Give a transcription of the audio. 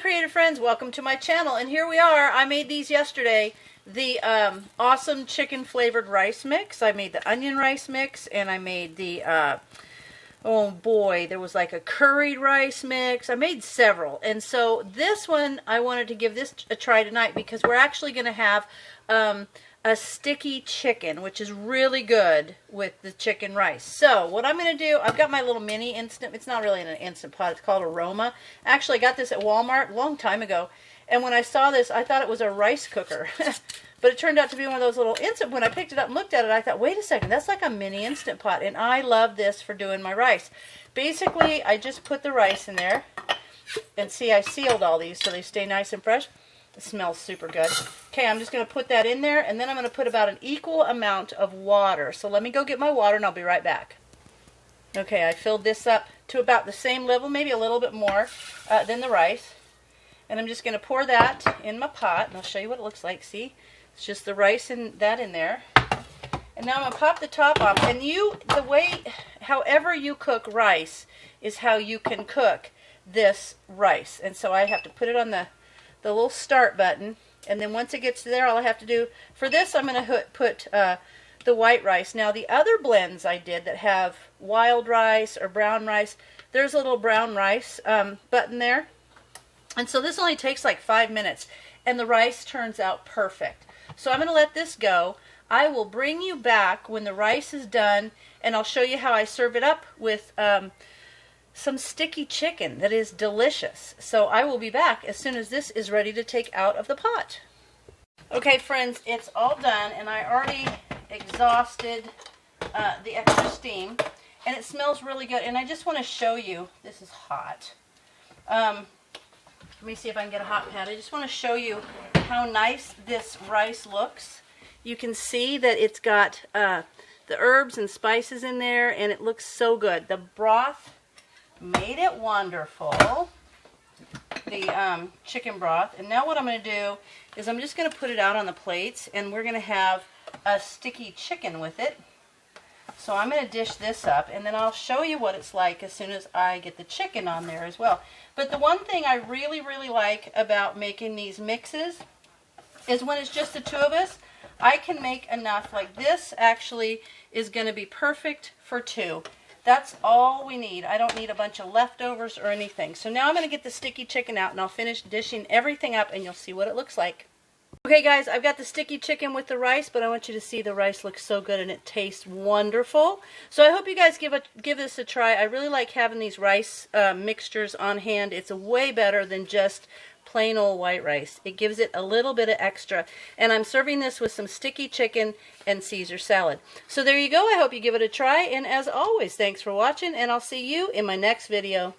creative friends, welcome to my channel, and here we are. I made these yesterday, the awesome chicken flavored rice mix. I made the onion rice mix, and I made the oh boy, there was like a curried rice mix. I made several, and so this one I wanted to give this a try tonight because we're actually going to have a sticky chicken, which is really good with the chicken rice. So what I'm going to do, I've got my little mini instant, it's not really in an instant pot, it's called Aroma. Actually, I got this at Walmart a long time ago, and when I saw this, I thought it was a rice cooker. But it turned out to be one of those little instant, when I picked it up and looked at it, I thought, wait a second, that's like a mini instant pot, and I love this for doing my rice. Basically, I just put the rice in there, and see, I sealed all these so they stay nice and fresh. It smells super good. Okay, I'm just going to put that in there, and then I'm going to put about an equal amount of water. So let me go get my water, and I'll be right back. Okay, I filled this up to about the same level, maybe a little bit more than the rice. And I'm just going to pour that in my pot, and I'll show you what it looks like. See? It's just the rice and that in there. And now I'm going to pop the top off. And the way, however you cook rice is how you can cook this rice. And so I have to put it on the little start button, and then once it gets to there, all I have to do for this, I'm going to put the white rice. Now the other blends I did that have wild rice or brown rice, there's a little brown rice button there, and so this only takes like 5 minutes, and the rice turns out perfect. So I'm going to let this go. I will bring you back when the rice is done, and I'll show you how I serve it up with some sticky chicken that is delicious. So I will be back as soon as this is ready to take out of the pot. Okay friends, it's all done, and I already exhausted the extra steam, and it smells really good. And I just want to show you, this is hot. Let me see if I can get a hot pad. I just want to show you how nice this rice looks. You can see that it's got the herbs and spices in there, and it looks so good. The broth made it wonderful, the chicken broth. And now what I'm going to do is I'm just going to put it out on the plates, and we're going to have a sticky chicken with it. So I'm going to dish this up, and then I'll show you what it's like as soon as I get the chicken on there as well. But the one thing I really, really like about making these mixes is when it's just the two of us, I can make enough. Like this actually is going to be perfect for two. That's all we need. I don't need a bunch of leftovers or anything. So now I'm going to get the sticky chicken out, and I'll finish dishing everything up, and you'll see what it looks like. Okay guys, I've got the sticky chicken with the rice, but I want you to see the rice looks so good and it tastes wonderful. So I hope you guys give this a try. I really like having these rice mixtures on hand. It's way better than just plain old white rice. It gives it a little bit of extra. And I'm serving this with some sticky chicken and Caesar salad. So there you go. I hope you give it a try. And as always, thanks for watching, and I'll see you in my next video.